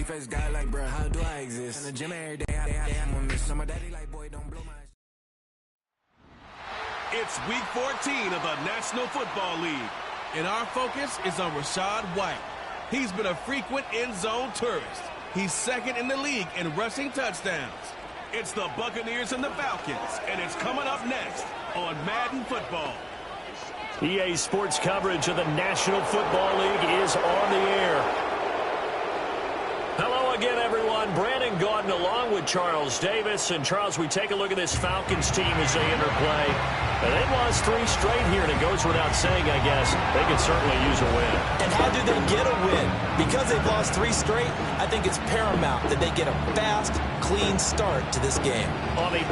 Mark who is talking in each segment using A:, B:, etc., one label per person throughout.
A: face guy like, bro, how do I exist? In the gym every day, I'm gonna miss some of daddy like, boy, don't blow my...
B: It's week 14 of the National Football League, and our focus is on Rachaad White. He's been a frequent end-zone tourist. He's second in the league in rushing touchdowns. It's the Buccaneers and the Falcons, and it's coming up next on Madden Football.
C: EA Sports coverage of the National Football League is on the air. Hello again, everyone. Brandon Gaudin along with Charles Davis. And, Charles, we take a look at this Falcons team as they enter play. And they've lost 3 straight here, and it goes without saying, I guess, they could certainly use a win.
D: And how do they get a win? Because they've lost 3 straight, I think it's paramount that they get a fast, clean start to this game.
C: On the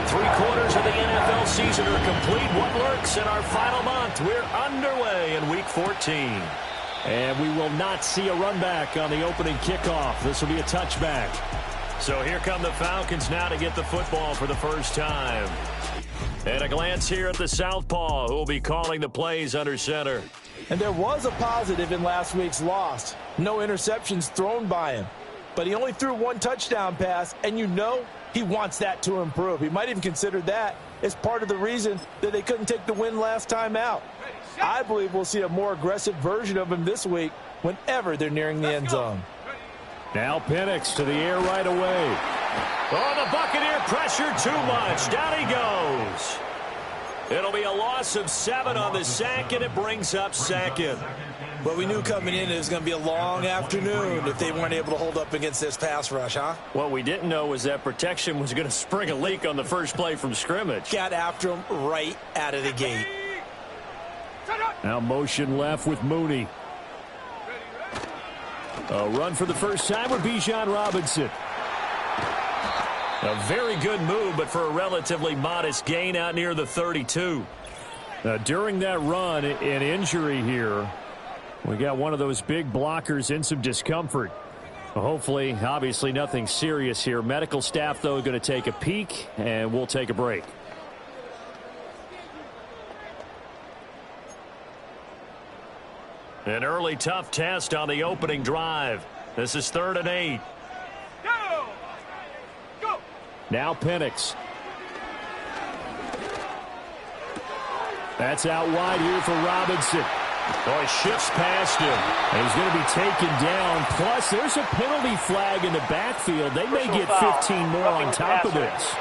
C: 3/4 of the NFL season are complete. What lurks in our final month? We're underway in Week 14. And we will not see a run back on the opening kickoff. This will be a touchback. So here come the Falcons now to get the football for the first time. And a glance here at the southpaw, who will be calling the plays under center.
D: And there was a positive in last week's loss. No interceptions thrown by him. But he only threw 1 touchdown pass, and you know he wants that to improve. He might even consider that as part of the reason that they couldn't take the win last time out. I believe we'll see a more aggressive version of him this week whenever they're nearing the end zone.
C: Now Penix to the air right away. Oh, the Buccaneer pressure too much. Down he goes. It'll be a loss of 7 on the sack, and it brings up second.
D: Well, we knew coming in it was going to be a long afternoon if they weren't able to hold up against this pass rush, huh?
C: What we didn't know was that protection was going to spring a leak on the first play from scrimmage.
D: Got after him right out of the gate.
C: Now motion left with Mooney. A run for the first time with Bijan Robinson. A very good move, but for a relatively modest gain out near the 32. During that run, an injury here. We got one of those big blockers in some discomfort. Hopefully, obviously nothing serious here. Medical staff, though, going to take a peek, and we'll take a break. An early tough test on the opening drive. This is 3rd and 8. Go. Now Penix. That's out wide here for Robinson. Oh, he shifts past him. And he's going to be taken down. Plus, there's a penalty flag in the backfield. They may get 15 more on top of this.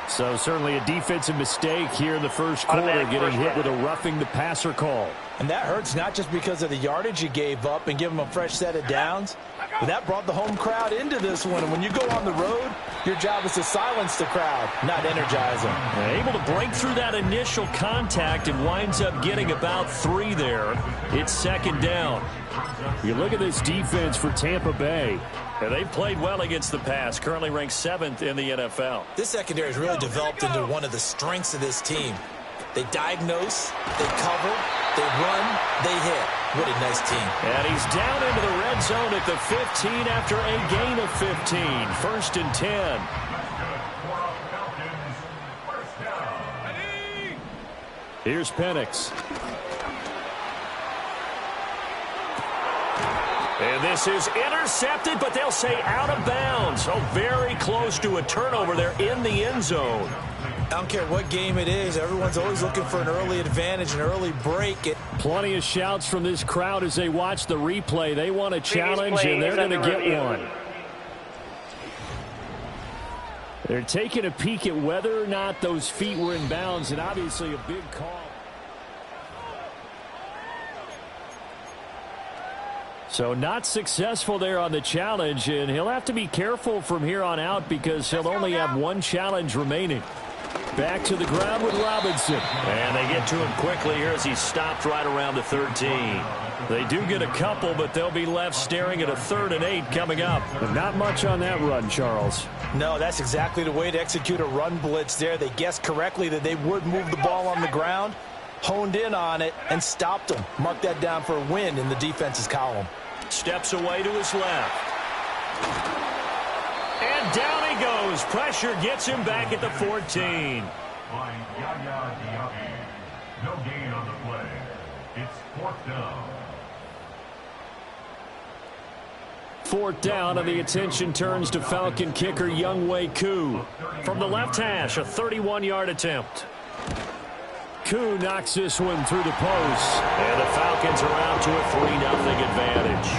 C: So certainly a defensive mistake here in the first quarter, getting hit with a roughing the passer call.
D: And that hurts not just because of the yardage you gave up and give them a fresh set of downs, but that brought the home crowd into this one. And when you go on the road, your job is to silence the crowd, not energize them.
C: Able to break through that initial contact and winds up getting about 3 there. It's 2nd down. You look at this defense for Tampa Bay. And they've played well against the pass, currently ranked 7th in the NFL.
D: This secondary has really developed into one of the strengths of this team. They diagnose, they cover, they run, they hit. What a nice team.
C: And he's down into the red zone at the 15 after a gain of 15. 1st and 10. Here's Penix. And this is intercepted, but they'll say out of bounds. So very close to a turnover there in the end zone.
D: I don't care what game it is. Everyone's always looking for an early advantage, an early break.
C: Plenty of shouts from this crowd as they watch the replay. They want a challenge, and they're going to get one. They're taking a peek at whether or not those feet were in bounds, and obviously a big call. So not successful there on the challenge, and he'll have to be careful from here on out because he'll only have 1 challenge remaining. Back to the ground with Robinson. And they get to him quickly here as he stopped right around the 13. They do get a couple, but they'll be left staring at a 3rd and 8 coming up. And not much on that run, Charles.
D: No, that's exactly the way to execute a run blitz there. They guessed correctly that they would move the ball on the ground. honed in on it, and stopped him. Mark that down for a win in the defense's column.
C: Steps away to his left. And down he goes. Pressure gets him back at the 14.
E: No gain on the play. It's fourth down.
C: Fourth down, and the attention turns to Falcon kicker Younghoe Koo. From the left hash, a 31-yard attempt. Koo knocks this one through the post, and the Falcons are out to a 3-0 advantage.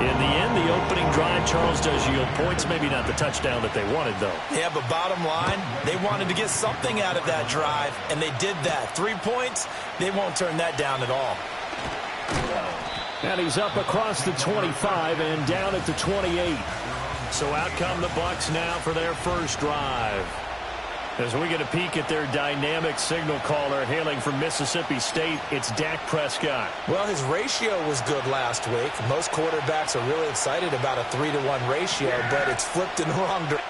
C: In the end, the opening drive, Charles, does yield points. Maybe not the touchdown that they wanted, though.
D: Yeah, but bottom line, they wanted to get something out of that drive, and they did that. 3 points, they won't turn that down at all.
C: And he's up across the 25 and down at the 28. So out come the Bucs now for their first drive. As we get a peek at their dynamic signal caller hailing from Mississippi State, it's Dak Prescott.
D: Well, his ratio was good last week. Most quarterbacks are really excited about a 3-to-1 ratio, but it's flipped in the wrong direction.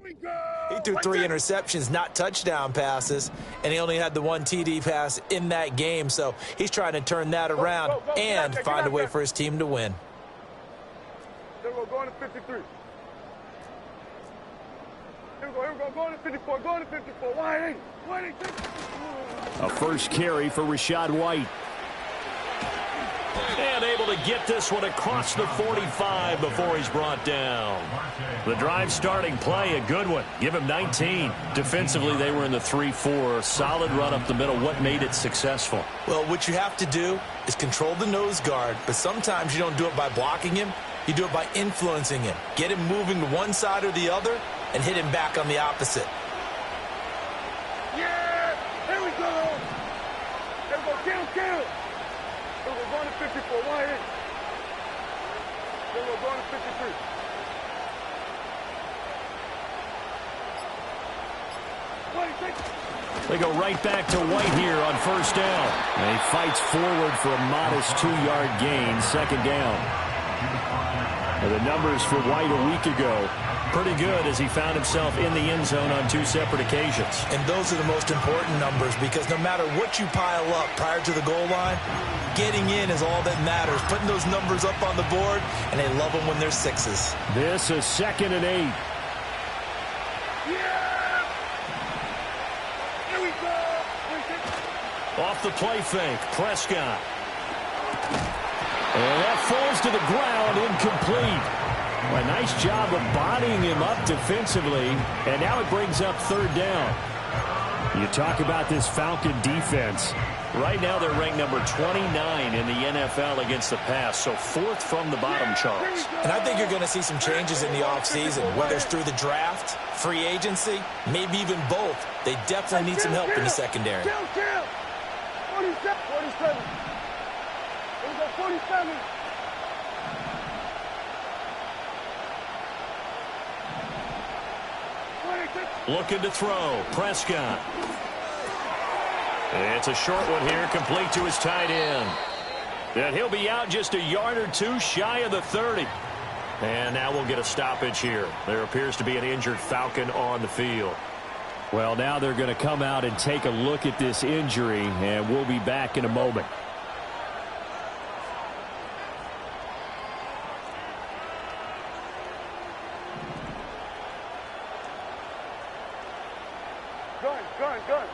D: He threw 3 interceptions, not touchdown passes, and he only had the 1 TD pass in that game. So he's trying to turn that around and find a way for his team to win.
F: Going to 53. Here we go, going to 54, going to 54. Wide 80.
C: A first carry for Rachaad White. And able to get this one across the 45 before he's brought down. The drive starting play, a good one. Give him 19. Defensively, they were in the 3-4. Solid run up the middle. What made it successful?
D: Well, what you have to do is control the nose guard, but sometimes you don't do it by blocking him. You do it by influencing him. Get him moving to one side or the other and hit him back on the opposite.
F: Yeah! Here we go! Here we go, kill! Here we go, going to 54, wide 80. Here we go, going to 53.
C: They go right back to White here on first down. And he fights forward for a modest 2-yard gain, second down. And the numbers for White a week ago, pretty good as he found himself in the end zone on 2 separate occasions.
D: And those are the most important numbers because no matter what you pile up prior to the goal line, getting in is all that matters. Putting those numbers up on the board, and they love them when they're 6s.
C: This is 2nd and 8. Off the play fake, Prescott. And that falls to the ground, incomplete. Well, a nice job of bodying him up defensively, and now it brings up 3rd down. You talk about this Falcon defense. Right now they're ranked number 29 in the NFL against the pass, so 4th from the bottom charts.
D: And I think you're going to see some changes in the offseason, whether it's through the draft, free agency, maybe even both. They definitely need some help in the secondary.
F: 47. Here we go, 47.
C: Looking to throw. Prescott. It's a short one here, complete to his tight end. And he'll be out just a yard or 2 shy of the 30. And now we'll get a stoppage here. There appears to be an injured Falcon on the field. Well, now they're going to come out and take a look at this injury, and we'll be back in a moment.
F: Gun.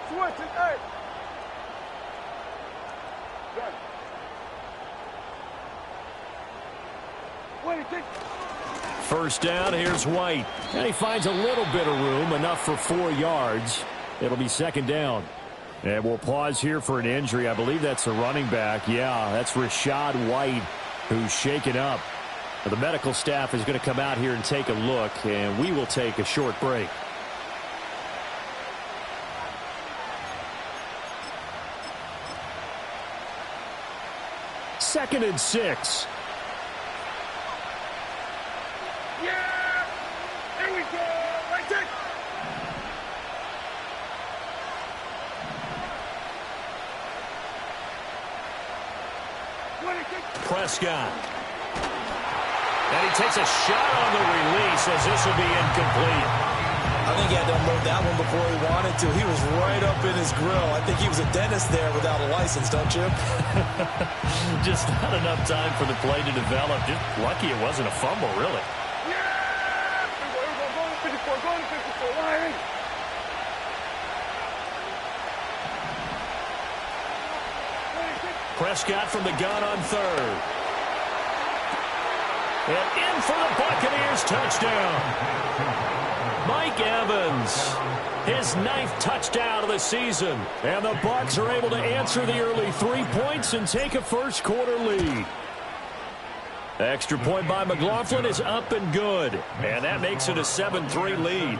F: Switch, hey. Gun.
C: First down, here's White. And he finds a little bit of room, enough for 4 yards. It'll be 2nd down. And we'll pause here for an injury. I believe that's a running back. Yeah, that's Rachaad White, who's shaken up. The medical staff is going to come out here and take a look, and we will take a short break. Second and 6.
F: Yeah! Here we go! Right there!
C: Prescott. And he takes a shot on the release as this will be incomplete.
D: I think he had to unload that one before he wanted to. He was right up in his grill. I think he was a dentist there without a license, don't you?
C: Just not enough time for the play to develop. Just lucky it wasn't a fumble, really.
F: Yeah! Here we go, going to 54, wide 80.
C: Prescott from the gun on 3rd. And in for the Buccaneers, touchdown. Mike Evans, his 9th touchdown of the season. And the Bucs are able to answer the early 3 points and take a first quarter lead. Extra point by McLaughlin is up and good. And that makes it a 7-3 lead.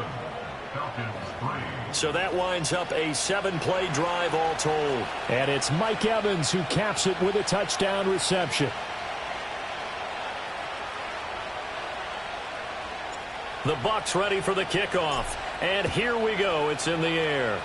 C: So that winds up a 7-play drive all told. And it's Mike Evans who caps it with a touchdown reception. The Bucs ready for the kickoff. And here we go. It's in the air.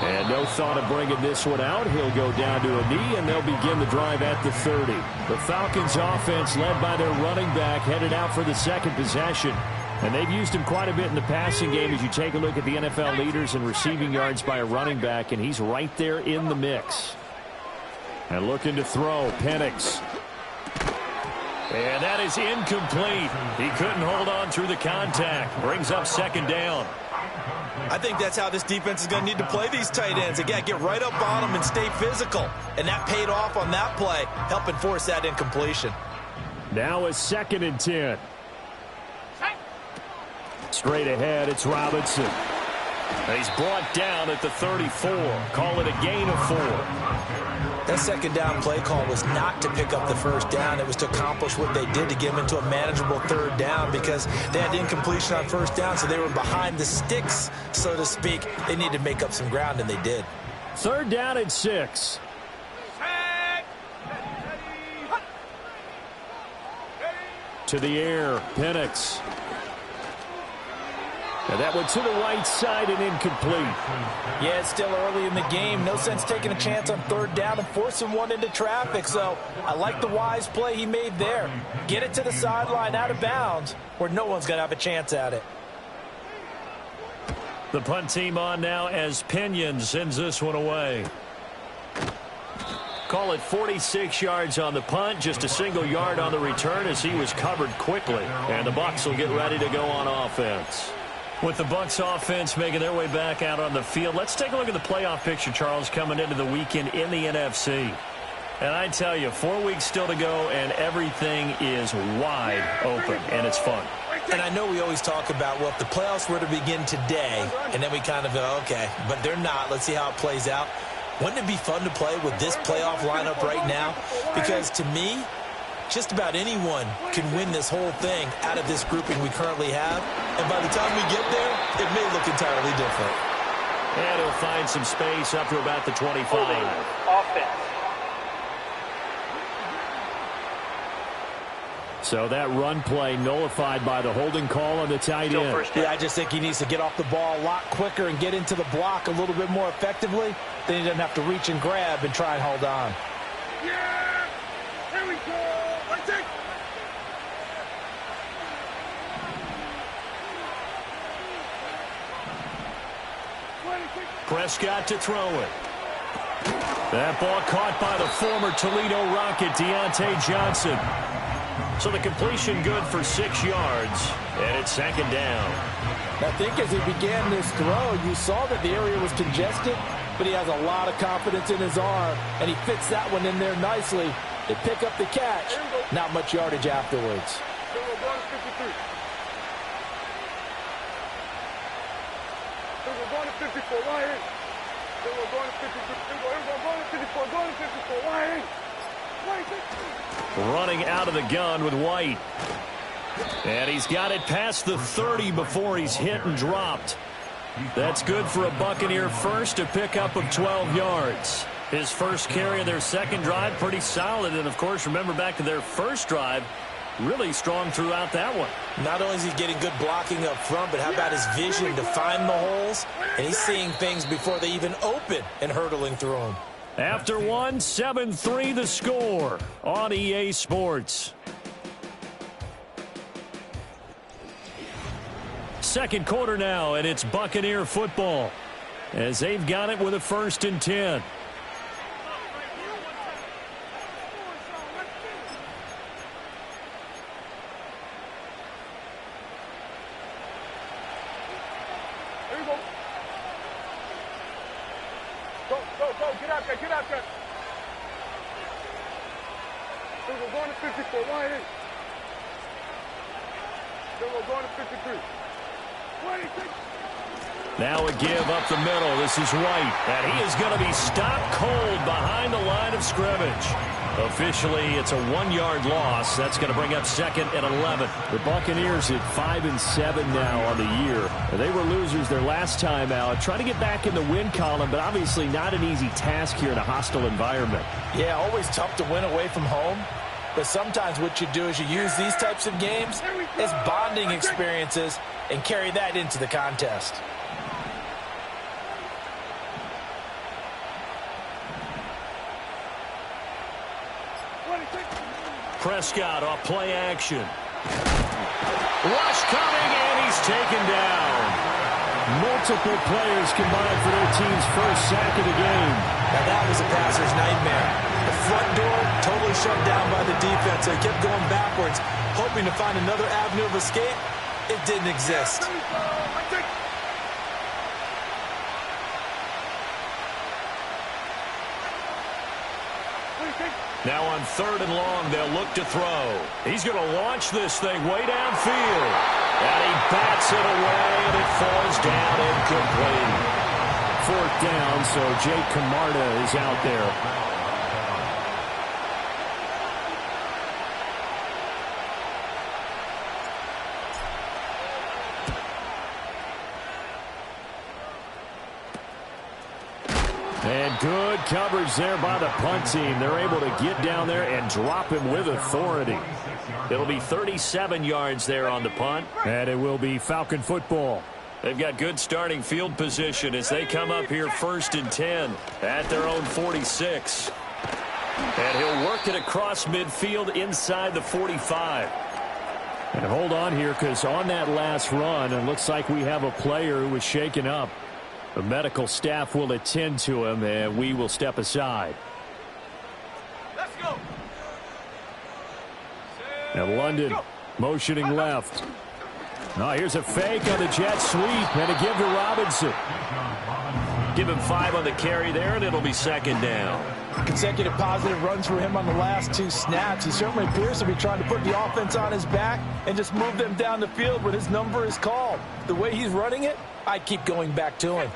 C: And no thought of bringing this one out. He'll go down to a knee, and they'll begin the drive at the 30. The Falcons offense, led by their running back, headed out for the second possession. And they've used him quite a bit in the passing game as you take a look at the NFL leaders in receiving yards by a running back, and he's right there in the mix. And looking to throw, Penix. And that is incomplete. He couldn't hold on through the contact. Brings up second down.
D: I think that's how this defense is going to need to play these tight ends. Again, get right up on them and stay physical. And that paid off on that play, helping force that incompletion.
C: Now a 2nd and 10. Straight ahead, it's Robinson. And he's brought down at the 34. Call it a gain of 4.
D: That second down play call was not to pick up the first down. It was to accomplish what they did to get them into a manageable third down because they had incompletion on first down, so they were behind the sticks, so to speak. They needed to make up some ground, and they did.
C: 3rd down and 6. To the air, Penix. And that one to the right side and incomplete.
D: Yeah, it's still early in the game. No sense taking a chance on 3rd down and forcing one into traffic. So I like the wise play he made there. Get it to the sideline out of bounds where no one's going to have a chance at it.
C: The punt team on now as Pinion sends this one away. Call it 46 yards on the punt, just a single yard on the return as he was covered quickly. And the Bucs will get ready to go on offense. With the Bucs offense making their way back out on the field, let's take a look at the playoff picture, Charles, coming into the weekend in the NFC. And I tell you, 4 weeks still to go, and everything is wide open, and it's fun.
D: And I know we always talk about, well, if the playoffs were to begin today, and then we kind of go, okay, but they're not. Let's see how it plays out. Wouldn't it be fun to play with this playoff lineup right now? Because to me, just about anyone can win this whole thing out of this grouping we currently have. And by the time we get there, it may look entirely different.
C: And he'll find some space up to about the 25.
F: Offense.
C: So that run play nullified by the holding call on the tight end.
D: Yeah, I just think he needs to get off the ball a lot quicker and get into the block a little bit more effectively. Then he doesn't have to reach and grab and try and hold on.
F: Yeah! Here we go! Let's take.
C: Prescott to throw it. That ball caught by the former Toledo Rocket, Deontay Johnson. So the completion good for 6 yards, and it's 2nd down.
D: I think as he began this throw, you saw that the area was congested, but he has a lot of confidence in his arm, and he fits that one in there nicely. They pick up the catch, not much yardage afterwards.
C: Running out of the gun with White. And he's got it past the 30 before he's hit and dropped. That's good for a Buccaneer first, a pickup of 12 yards. His first carry of their second drive, pretty solid. And, of course, remember back to their first drive, really strong throughout that one.
D: Not only is he getting good blocking up front, but how about his vision to find the holes? And he's seeing things before they even open and hurtling through them.
C: After one, 7-3 the score on EA Sports. Second quarter now, and it's Buccaneer football as they've got it with a 1st and 10.
F: Go, get out there. Then we're going to 54, wide in. Then we're going to 53. 26.
C: Now a give up the middle. This is White, and he is going to be stopped cold behind the line of scrimmage. Officially, it's a 1-yard loss. That's going to bring up 2nd and 11. The Buccaneers at 5-7 now on the year. They were losers their last time out. Trying to get back in the win column, but obviously not an easy task here in a hostile environment.
D: Yeah, always tough to win away from home. But sometimes what you do is you use these types of games as bonding experiences and carry that into the contest.
C: Prescott off play action. Rush coming, and he's taken down.
G: Multiple players combined for their team's first sack of the game.
D: Now that was a passer's nightmare. The front door totally shut down by the defense. They kept going backwards, hoping to find another avenue of escape. It didn't exist.
C: Now on 3rd and long, they'll look to throw. He's going to launch this thing way downfield. And he bats it away, and it falls down incomplete.
G: 4th down, so Jake Camarda is out there. And good coverage there by the punt team. They're able to get down there and drop him with authority.
C: It'll be 37 yards there on the punt.
G: And it will be Falcon football.
C: They've got good starting field position as they come up here 1st and 10 at their own 46. And he'll work it across midfield inside the 45.
G: And hold on here, because on that last run, it looks like we have a player who was shaken up. The medical staff will attend to him, and we will step aside.
F: Let's go.
G: And London motioning left. Now here's a fake on the jet sweep, and a give to Robinson.
C: Give him 5 on the carry there, and it'll be 2nd down.
D: Consecutive positive runs for him on the last 2 snaps. He certainly appears to be trying to put the offense on his back and just move them down the field when his number is called. The way he's running it, I keep going back to him.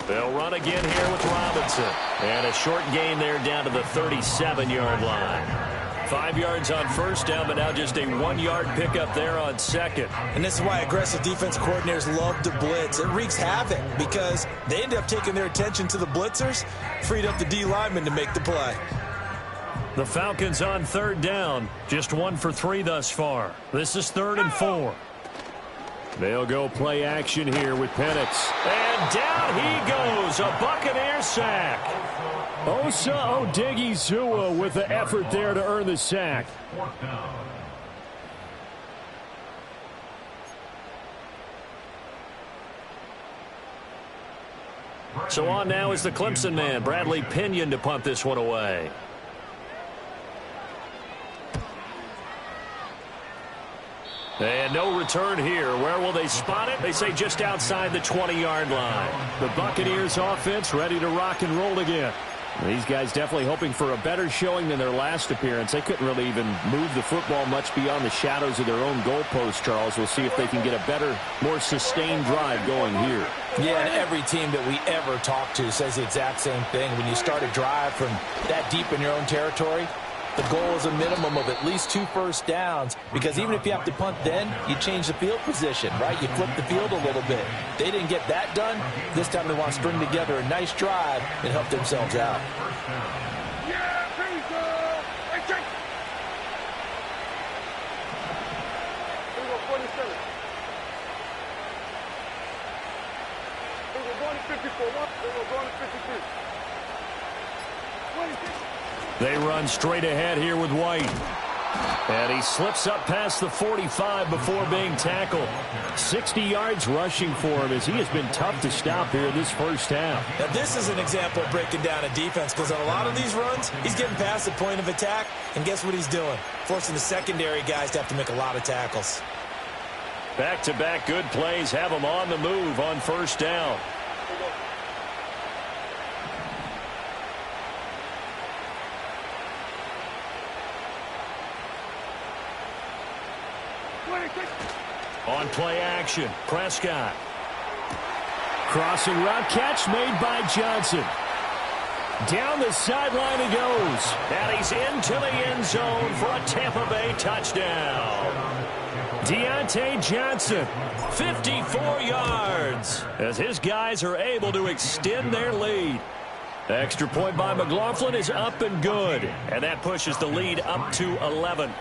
C: They'll run again here with Robinson. And a short gain there down to the 37-yard line. 5 yards on 1st down, but now just a 1-yard pickup there on 2nd.
D: And this is why aggressive defense coordinators love to blitz. It wreaks havoc because they end up taking their attention to the blitzers, freed up the D lineman to make the play.
C: The Falcons on 3rd down, just 1 for 3 thus far. This is 3rd and 4.
G: They'll go play action here with Penix.
C: And down he goes, a Buccaneer sack.
G: Osa Odighizuwa with the effort there to earn the sack.
C: So on now is the Clemson man, Bradley Pinion, to punt this one away. And no return here. Where will they spot it? They say just outside the 20-yard line.
G: The Buccaneers offense ready to rock and roll again. These guys definitely hoping for a better showing than their last appearance. They couldn't really even move the football much beyond the shadows of their own goalpost, Charles. We'll see if they can get a better, more sustained drive going here.
D: Yeah, and every team that we ever talk to says the exact same thing. When you start a drive from that deep in your own territory, the goal is a minimum of at least 2 first downs, because even if you have to punt then, you change the field position, right? You flip the field a little bit. They didn't get that done. This time they want to string together a nice drive and help themselves out.
F: Yeah, Pizza! Hey, check! Here we go, 47. Here we go, going to 54. Here we go, going to 53. 26.
G: They run straight ahead here with White.
C: And he slips up past the 45 before being tackled.
G: 60 yards rushing for him as he has been tough to stop here this first half.
D: Now, this is an example of breaking down a defense, because on a lot of these runs, he's getting past the point of attack, and guess what he's doing? Forcing the secondary guys to have to make a lot of tackles.
C: Back-to-back good plays have him on the move on 1st down. On play action, Prescott.
G: Crossing route catch made by Johnson. Down the sideline he goes.
C: And he's into the end zone for a Tampa Bay touchdown.
G: Deontay Johnson,
C: 54 yards as his guys are able to extend their lead. Extra point by McLaughlin is up and good. And that pushes the lead up to 11.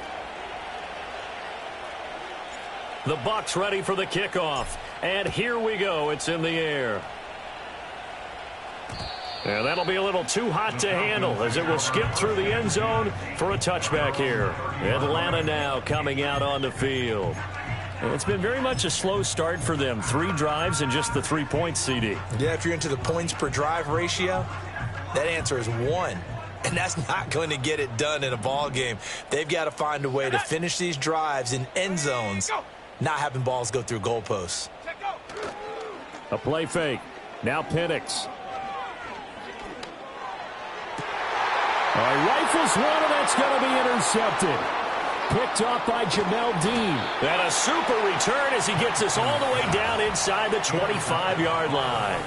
C: The Bucs ready for the kickoff. And here we go. It's in the air. And that'll be a little too hot to handle as it will skip through the end zone for a touchback here. Atlanta now coming out on the field. And it's been very much a slow start for them. 3 drives and just the 3 points, CD.
D: Yeah, if you're into the points per drive ratio, that answer is 1. And that's not going to get it done in a ball game. They've got to find a way to finish these drives in end zones, not having balls go through goalposts.
G: A play fake. Now Penix. Rifles one, and that's going to be intercepted. Picked off by Jamel Dean.
C: And a super return as he gets us all the way down inside the 25-yard line.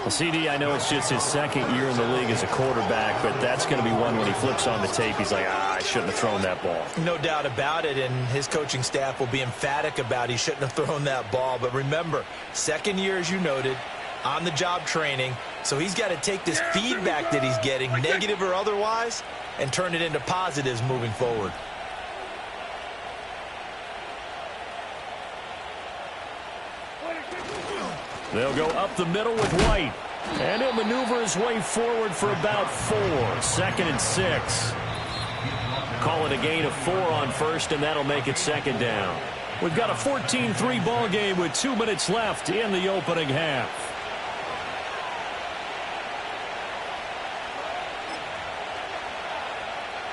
C: Well, CD, I know it's just his second year in the league as a quarterback, but that's going to be one when he flips on the tape. He's like, I shouldn't have thrown that ball.
D: No doubt about it, and his coaching staff will be emphatic about he shouldn't have thrown that ball. But remember, second year, as you noted, on-the-job training, so he's got to take this feedback that he's getting, negative or otherwise, and turn it into positives moving forward.
C: They'll go up the middle with White. And he'll maneuver his way forward for about 4. 2nd and 6. Call it a gain of 4 on first, and that'll make it 2nd down. We've got a 14-3 ball game with 2 minutes left in the opening half.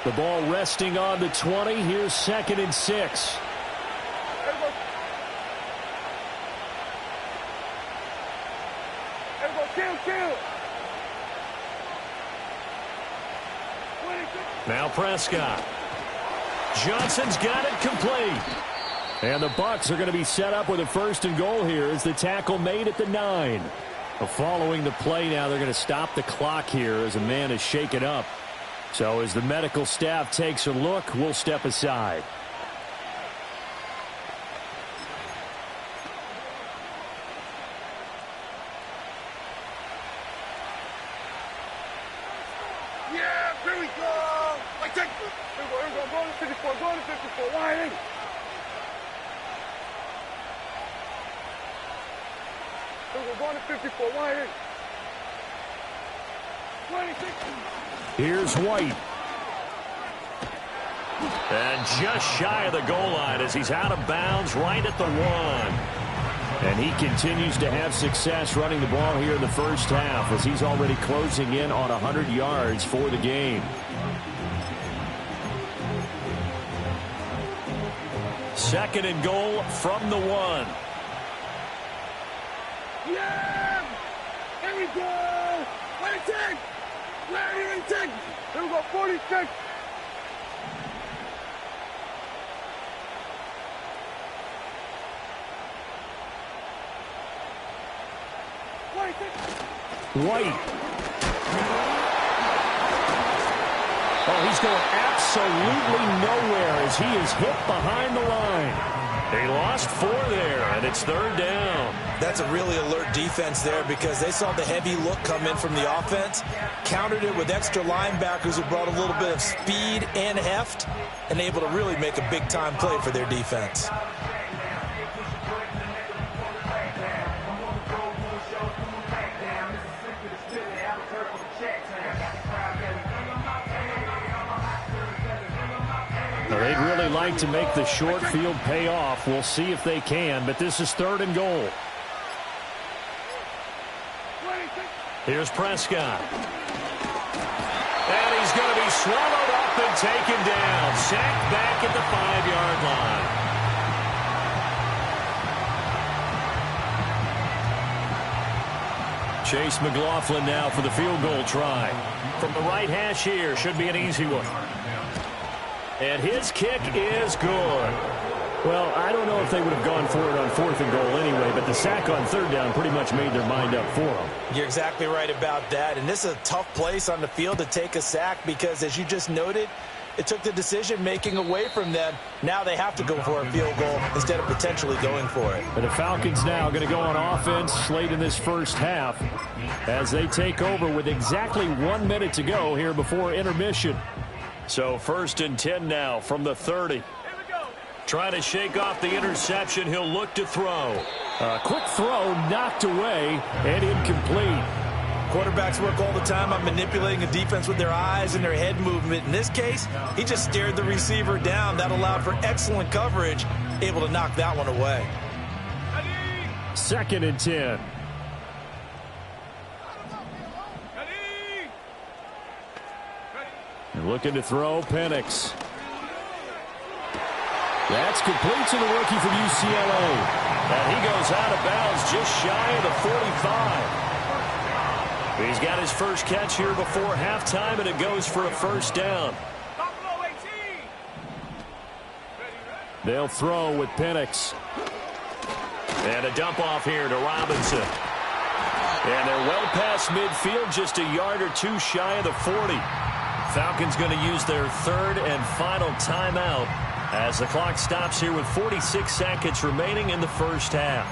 G: The ball resting on the 20. Here's 2nd and 6.
C: Now Prescott. Johnson's got it complete.
G: And the Bucs are going to be set up with a 1st and goal here as the tackle made at the 9. Following the play now, they're going to stop the clock here as a man is shaken up. So as the medical staff takes a look, we'll step aside.
F: Yeah, here we go. Like that. Here we go. Going to 54. Going to 54. Wide in. Here we go. Going to 54. Wide in. 26.
G: Here's White.
C: And just shy of the goal line as he's out of bounds right at the 1.
G: And he continues to have success running the ball here in the first half as he's already closing in on 100 yards for the game.
C: Second and goal from the 1.
F: Yeah! Here we go! 26! Larry and 6! Here we go, 46!
G: White. Oh, he's going absolutely nowhere as he is hit behind the line.
C: He lost 4 there, and it's 3rd down.
D: That's a really alert defense there because they saw the heavy look come in from the offense, countered it with extra linebackers who brought a little bit of speed and heft, and able to really make a big-time play for their defense.
G: They'd really like to make the short field pay off. We'll see if they can, but this is 3rd and goal.
C: Here's Prescott. And he's going to be swallowed up and taken down. Sacked back at the 5-yard line. Chase McLaughlin now for the field goal try. From the right hash here, should be an easy one. And his kick is good.
G: Well, I don't know if they would have gone for it on 4th and goal anyway, but the sack on 3rd down pretty much made their mind up for them.
D: You're exactly right about that. And this is a tough place on the field to take a sack because, as you just noted, it took the decision-making away from them. Now they have to go for a field goal instead of potentially going for it.
G: And the Falcons now going to go on offense late in this first half as they take over with exactly 1 minute to go here before intermission.
C: So 1st and 10 now from the 30. Trying to shake off the interception. He'll look to throw.
G: A quick throw knocked away and incomplete.
D: Quarterbacks work all the time on manipulating a defense with their eyes and their head movement. In this case, he just stared the receiver down. That allowed for excellent coverage, able to knock that one away.
C: 2nd and 10. And looking to throw, Penix. That's complete to the rookie from UCLA. And he goes out of bounds just shy of the 45. He's got his first catch here before halftime, and it goes for a first down. They'll throw with Penix. And a dump off here to Robinson. And they're well past midfield, just a yard or two shy of the 40. Falcons going to use their 3rd and final timeout as the clock stops here with 46 seconds remaining in the first half.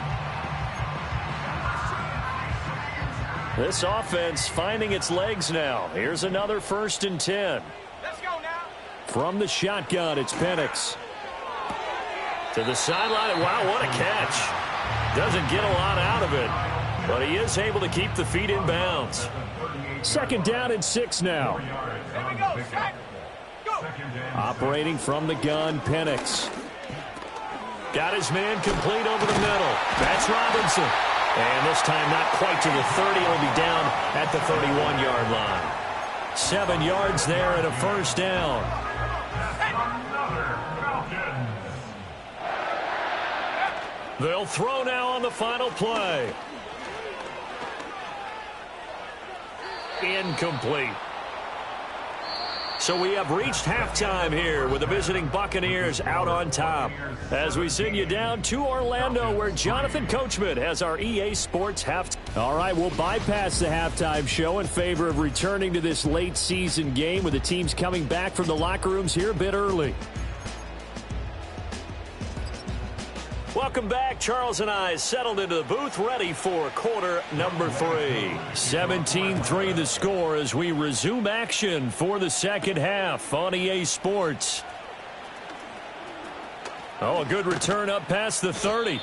C: This offense finding its legs now. Here's another 1st and 10.
F: Let's go now.
C: From the shotgun, it's Penix. To the sideline. Wow, what a catch. Doesn't get a lot out of it, but he is able to keep the feet in bounds. 2nd down and 6 now.
F: Here we go. Sack. Go.
C: Operating from the gun, Penix. Got his man complete over the middle. That's Robinson. And this time not quite to the 30. He'll be down at the 31-yard line. 7 yards there and a first down. They'll throw now on the final play. Incomplete. So we have reached halftime here with the visiting Buccaneers out on top. As we send you down to Orlando, where Jonathan Coachman has our EA Sports halftime. All right, we'll bypass the halftime show in favor of returning to this late season game with the teams coming back from the locker rooms here a bit early. Welcome back. Charles and I settled into the booth, ready for quarter number 3. 17-3 the score as we resume action for the second half on EA Sports. Oh, a good return up past the 30.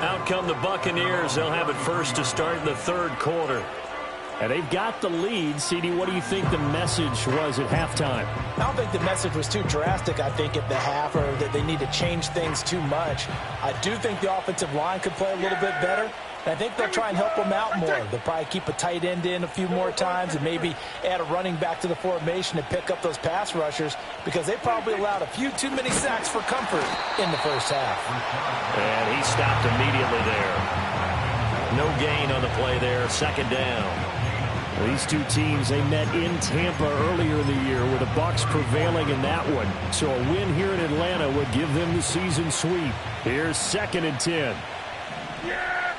C: Out come the Buccaneers. They'll have it first to start in the 3rd quarter. And they've got the lead. CD, what do you think the message was at halftime?
D: I don't think the message was too drastic, I think, at the half, or that they need to change things too much. I do think the offensive line could play a little bit better. And I think they'll try and help them out more. They'll probably keep a tight end in a few more times and maybe add a running back to the formation to pick up those pass rushers, because they probably allowed a few too many sacks for comfort in the first half.
C: And he stopped immediately there. No gain on the play there. 2nd down. These two teams, they met in Tampa earlier in the year with the Bucs prevailing in that one. So a win here in Atlanta would give them the season sweep. Here's 2nd and 10.
F: Yeah.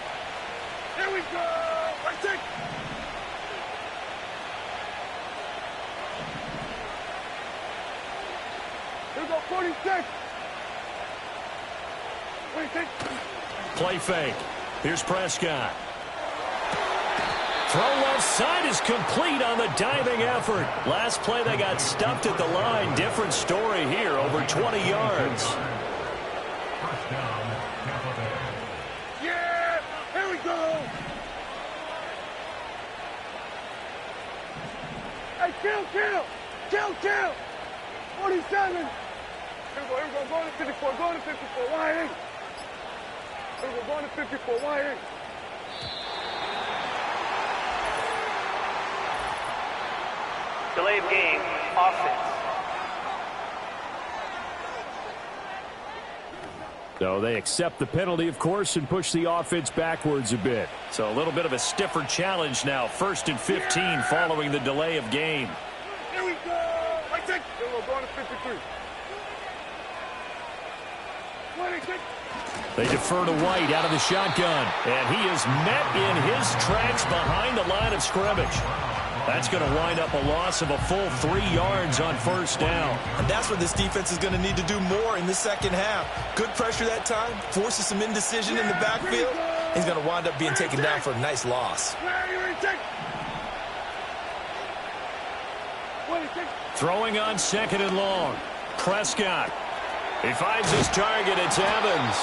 F: Here we go. Right take. Here we go. 46. 26.
C: Play fake. Here's Prescott. Throw left side is complete on the diving effort. Last play they got stuffed at the line. Different story here, over 20 yards.
F: Yeah, here we go. Hey, kill. 47. Here we go, going to 54, going to 54, wide. Here we go, going to 54, wide.
H: Delay of game, offense.
C: So they accept the penalty, of course, and push the offense backwards a bit. So a little bit of a stiffer challenge now. 1st and 15 following the delay of game.
F: Here we go. Right take. Here we go, going to 53. 26.
C: They defer to White out of the shotgun. And he is met in his tracks behind the line of scrimmage. That's going to wind up a loss of a full 3 yards on 1st down.
D: And that's what this defense is going to need to do more in the second half. Good pressure that time, forces some indecision in the backfield. He's going to wind up being taken down for a nice loss.
C: Throwing on 2nd and long. Prescott. He finds his target. It's Evans.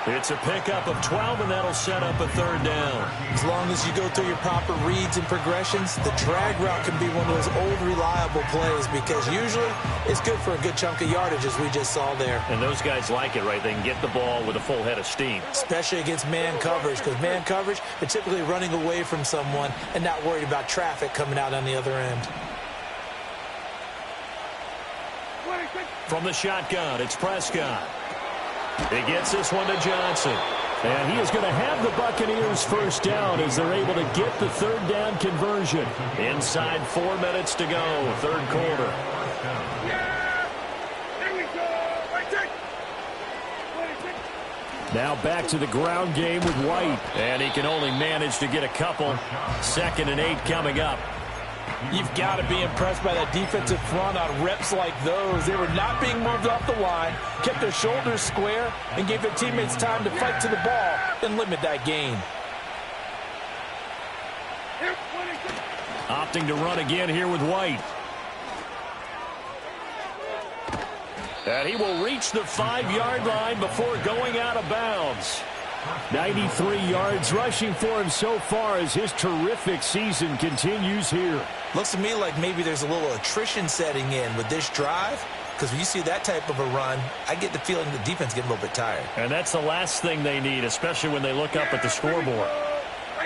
C: It's a pickup of 12, and that'll set up a third down.
D: As long as you go through your proper reads and progressions, the drag route can be one of those old reliable plays because usually it's good for a good chunk of yardage, as we just saw there.
C: And those guys like it, right? They can get the ball with a full head of steam.
D: Especially against man coverage, because man coverage, they're typically running away from someone and not worried about traffic coming out on the other end.
C: From the shotgun, it's Prescott. He gets this one to Johnson. And he is going to have the Buccaneers first down as they're able to get the third down conversion. Inside 4 minutes to go, third quarter. Now back to the ground game with White. And he can only manage to get a couple. 2nd and 8 coming up.
D: You've got to be impressed by that defensive front on reps like those. They were not being moved off the line, kept their shoulders square, and gave their teammates time to fight to the ball and limit that gain.
C: Opting to run again here with White. And he will reach the 5-yard line before going out of bounds. 93 yards rushing for him so far as his terrific season continues here.
D: Looks to me like maybe there's a little attrition setting in with this drive, because when you see that type of a run, I get the feeling the defense getting a little bit tired.
C: And that's the last thing they need, especially when they look up at the scoreboard.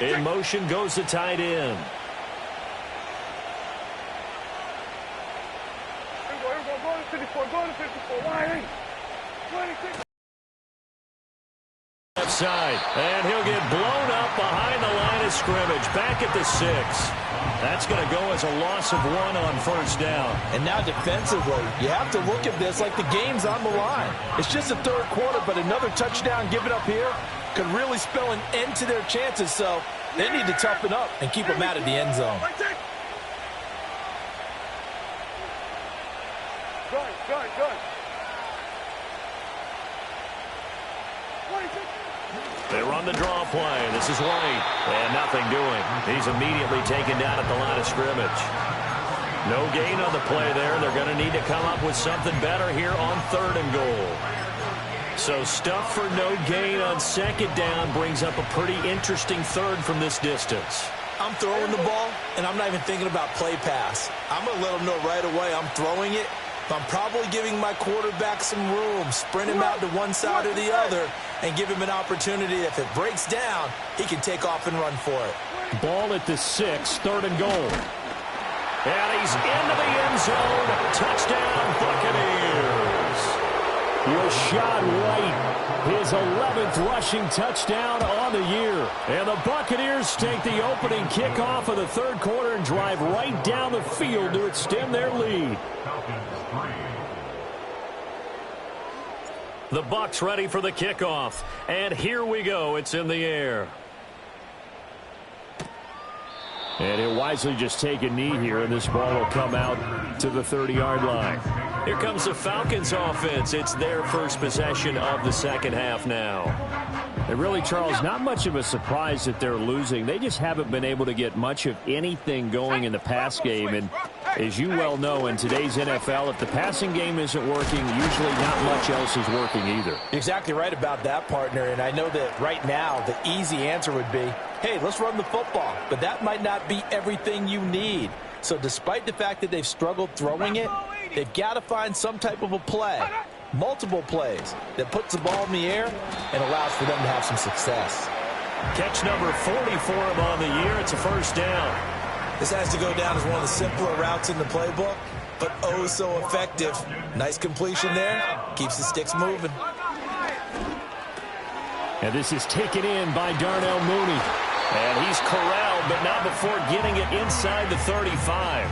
C: In motion goes the tight end.
F: Go to 54, go to 54, wide 26.
C: Left side, and he'll get blown up behind the line of scrimmage, back at the 6. That's going to go as a loss of 1 on first down.
D: And now defensively, you have to look at this like the game's on the line. It's just the third quarter, but another touchdown given up here could really spell an end to their chances, so they need to toughen up and keep them out of the end zone.
F: Good.
C: They run the draw play. This is White. And nothing doing. He's immediately taken down at the line of scrimmage. No gain on the play there. They're going to need to come up with something better here on 3rd and goal. So stuff for no gain on 2nd down brings up a pretty interesting 3rd from this distance.
D: I'm throwing the ball, and I'm not even thinking about play pass. I'm going to let them know right away I'm throwing it. I'm probably giving my quarterback some room, sprint him out to one side or the other, and give him an opportunity. If it breaks down, he can take off and run for it.
C: Ball at the 6, 3rd and goal. And he's into the end zone. Touchdown, Buccaneers. Rachaad White, his 11th rushing touchdown on the year. And the Buccaneers take the opening kickoff of the third quarter and drive right down the field to extend their lead. The Bucs ready for the kickoff. And here we go. It's in the air. And he'll wisely just take a knee here, and this ball will come out to the 30-yard line. Here comes the Falcons offense. It's their first possession of the second half now. And really, Charles, not much of a surprise that they're losing. They just haven't been able to get much of anything going in the pass game. And as you well know, in today's NFL, if the passing game isn't working, usually not much else is working either.
D: You're exactly right about that, partner. And I know that right now the easy answer would be, hey, let's run the football. But that might not be everything you need. So despite the fact that they've struggled throwing it, they've got to find some type of a play, multiple plays, that puts the ball in the air and allows for them to have some success.
C: Catch number 40 for him on the year. It's a first down.
D: This has to go down as one of the simpler routes in the playbook, but oh so effective. Nice completion there. Keeps the sticks moving.
C: And this is taken in by Darnell Mooney. And he's corralled, but not before getting it inside the 35.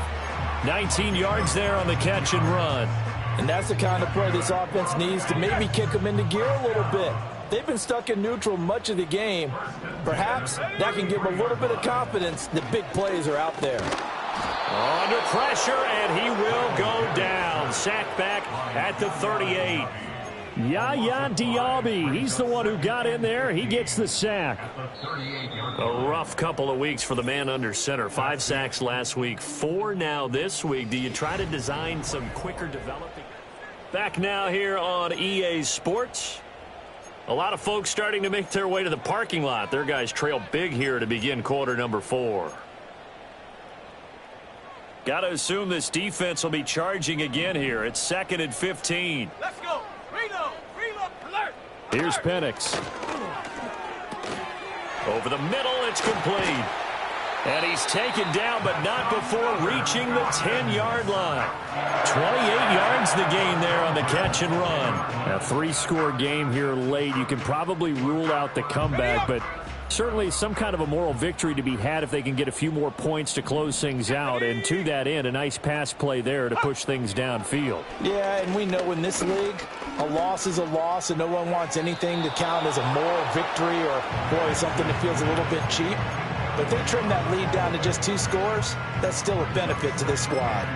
C: 19 yards there on the catch and run.
D: And that's the kind of play this offense needs to maybe kick them into gear a little bit. They've been stuck in neutral much of the game. Perhaps that can give them a little bit of confidence that big plays are out there.
C: Under pressure, and he will go down. Sacked back at the 38. Yaya Diaby, he's the one who got in there. He gets the sack. A rough couple of weeks for the man under center. 5 sacks last week, 4 now this week. Do you try to design some quicker developing? Back now here on EA Sports. A lot of folks starting to make their way to the parking lot. Their guys trail big here to begin quarter number 4. Got to assume this defense will be charging again here. It's 2nd and 15.
B: Let's go. Reload. Alert.
C: Here's Penix. Over the middle, it's complete. And he's taken down, but not before reaching the 10-yard line. 28 yards the gain there on the catch and run. A 3-score game here late. You can probably rule out the comeback, but certainly some kind of a moral victory to be had if they can get a few more points to close things out. And to that end, a nice pass play there to push things downfield.
D: Yeah, and we know in this league, a loss is a loss, and no one wants anything to count as a moral victory or, boy, something that feels a little bit cheap. But they trim that lead down to just 2 scores. That's still a benefit to this squad.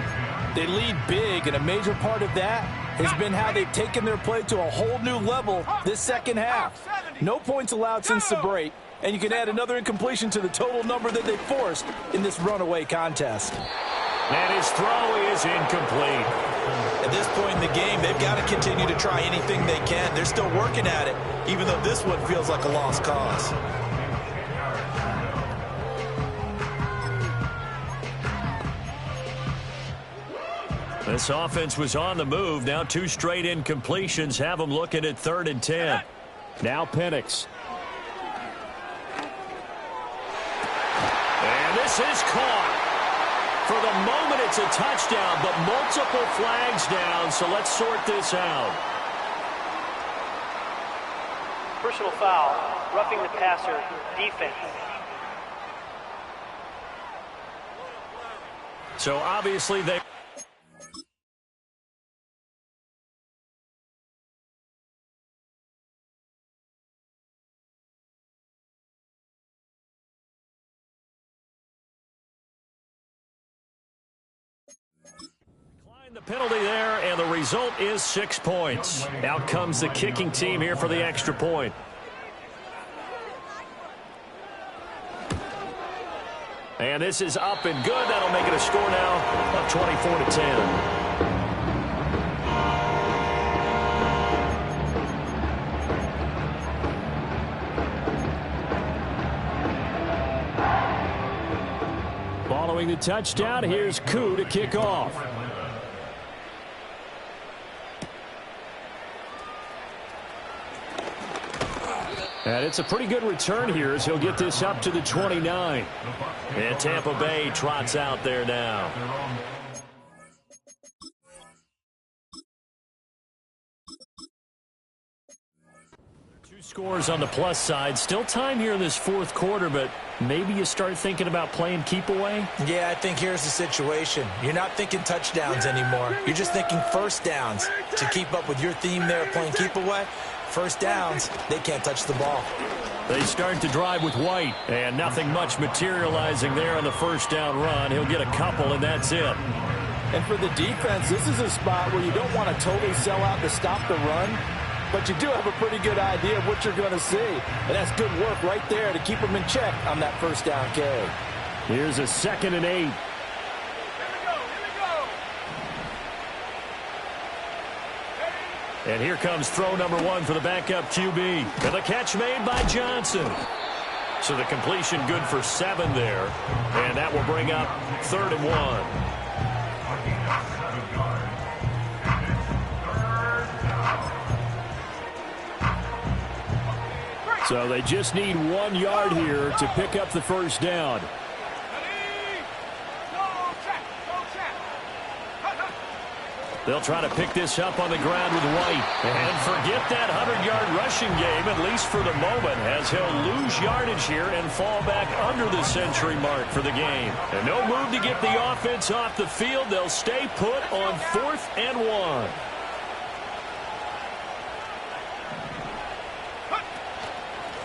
D: They lead big, and a major part of that has been how they've taken their play to a whole new level this second half. No points allowed since the break, and you can add another incompletion to the total number that they forced in this runaway contest.
C: And his throw is incomplete.
D: At this point in the game, they've got to continue to try anything they can. They're still working at it, even though this one feels like a lost cause.
C: This offense was on the move. Now 2 straight incompletions have them looking at 3rd and 10.
G: Now Penix.
C: And this is caught. For the moment, it's a touchdown, but multiple flags down, so let's sort this out.
H: Personal foul, roughing the passer, defense.
C: So obviously they... The penalty there, and the result is 6 points. Out comes the kicking team here for the extra point. And this is up and good. That'll make it a score now of 24-10.
G: Following the touchdown, here's Koo to kick off. And it's a pretty good return here as he'll get this up to the 29. And Tampa Bay trots out there now. 2 scores on the plus side. Still time here in this 4th quarter, but maybe you start thinking about playing keep away?
D: Yeah, I think here's the situation. You're not thinking touchdowns anymore. You're just thinking first downs. To keep up with your theme there, playing keep away, first downs, they can't touch the ball.
C: They start to drive with White, and nothing much materializing there on the first down run. He'll get a couple, and that's it.
D: And for the defense, this is a spot where you don't want to totally sell out to stop the run, but you do have a pretty good idea of what you're going to see. And that's good work right there to keep them in check on that first down carry.
G: Here's a 2nd and 8.
C: And here comes throw number 1 for the backup QB. And the catch made by Johnson. So the completion good for 7 there. And that will bring up 3rd and 1.
G: So they just need 1 yard here to pick up the first down.
C: They'll try to pick this up on the ground with White. And forget that 100-yard rushing game, at least for the moment, as he'll lose yardage here and fall back under the century mark for the game. And no move to get the offense off the field. They'll stay put on 4th and 1.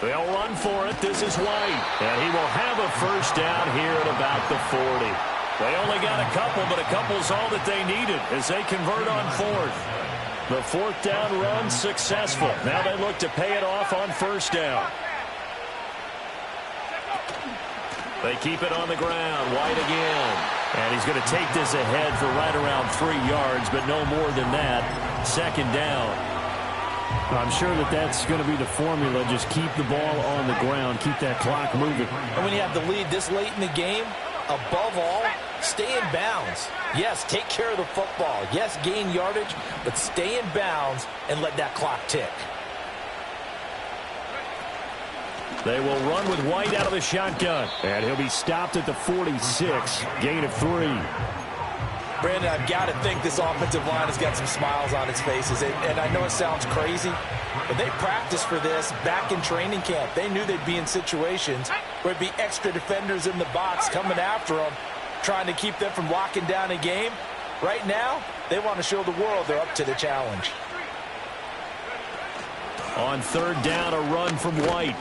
C: They'll run for it. This is White. And he will have a first down here at about the 40. They only got a couple, but a couple's all that they needed as they convert on 4th. The 4th down run successful. Now they look to pay it off on first down. They keep it on the ground. White again. And he's going to take this ahead for right around 3 yards, but no more than that. 2nd down.
G: I'm sure that's going to be the formula. Just keep the ball on the ground. Keep that clock moving.
D: And when you have the lead this late in the game, above all, stay in bounds. Yes, take care of the football. Yes, gain yardage, but stay in bounds and let that clock tick.
G: They will run with White out of the shotgun. And he'll be stopped at the 46. Gain of 3.
D: Brandon, I've got to think this offensive line has got some smiles on its faces. And I know it sounds crazy, but they practiced for this back in training camp. They knew they'd be in situations where it'd be extra defenders in the box coming after them, trying to keep them from locking down a game. Right now, they want to show the world they're up to the challenge.
G: On third down, a run from White.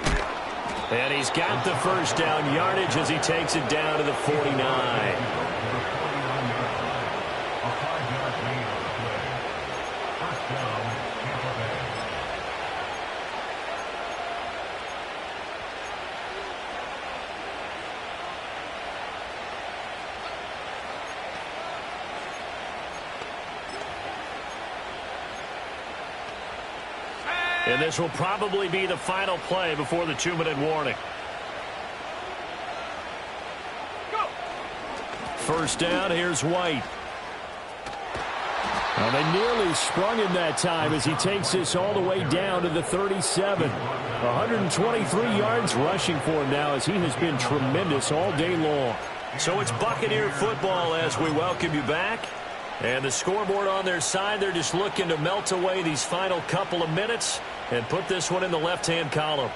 G: And he's got the first down yardage as he takes it down to the 49. And this will probably be the final play before the 2-minute warning.
F: Go.
G: First down, here's White. Well, they nearly sprung him that time as he takes this all the way down to the 37. 123 yards rushing for him now as he has been tremendous all day long. So it's Buccaneer football as we welcome you back. And the scoreboard on their side, they're just looking to melt away these final couple of minutes and put this one in the left-hand column.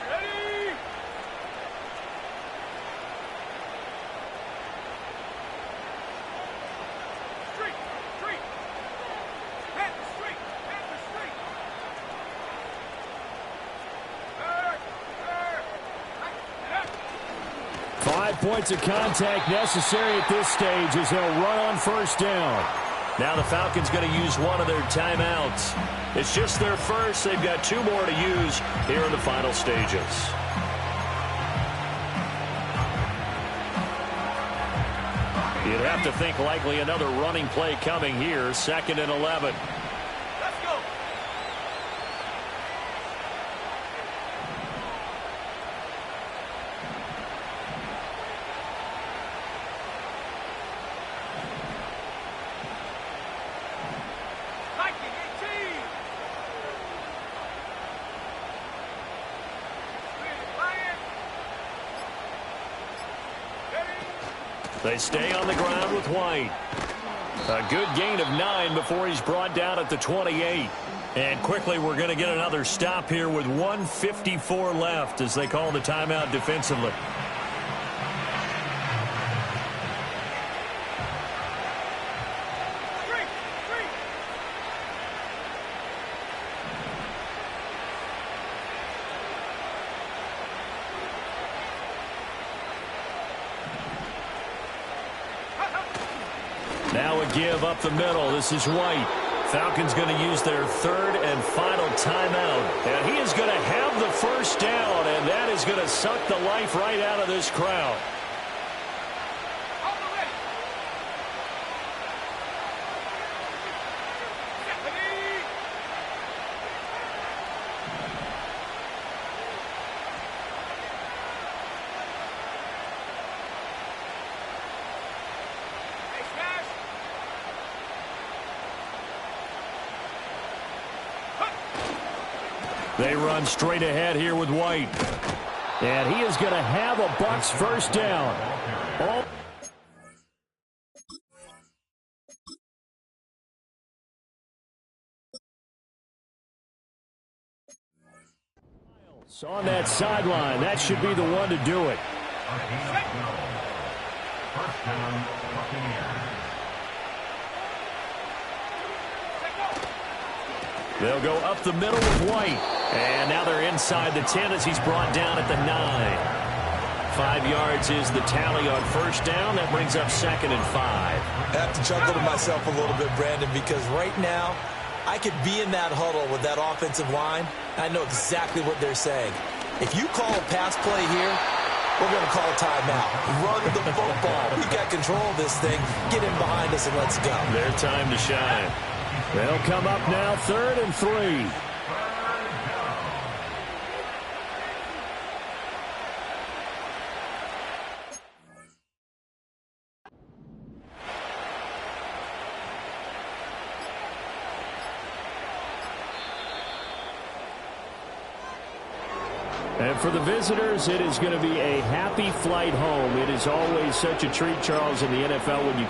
F: Ready. Street. Panther street.
G: 5 points of contact necessary at this stage as they'll run on first down. Now the Falcons going to use one of their timeouts. It's just their first. They've got 2 more to use here in the final stages. You'd have to think likely another running play coming here. 2nd and 11.
F: Let's go.
G: They stay on the ground with White. A good gain of 9 before he's brought down at the 28. And quickly we're going to get another stop here with 1:54 left as they call the timeout defensively. Now a give up the middle. This is White. Falcons going to use their 3rd and final timeout. And he is going to have the first down, and that is going to suck the life right out of this crowd. They run straight ahead here with White. And he is going to have a Bucs first down. On that sideline, that should be the one to do it.
E: First down, Buccaneers.
G: They'll go up the middle with White. And now they're inside the 10 as he's brought down at the 9. 5 yards is the tally on first down. That brings up 2nd and 5.
D: I have to chuckle to myself a little bit, Brandon, because right now I could be in that huddle with that offensive line. I know exactly what they're saying. If you call a pass play here, we're going to call a timeout. Run the football. We got control of this thing. Get in behind us and let's go.
G: Their time to shine. They'll come up now 3rd and 3.
C: And for the visitors, it is going to be a happy flight home. It is always such a treat, Charles, in the NFL when you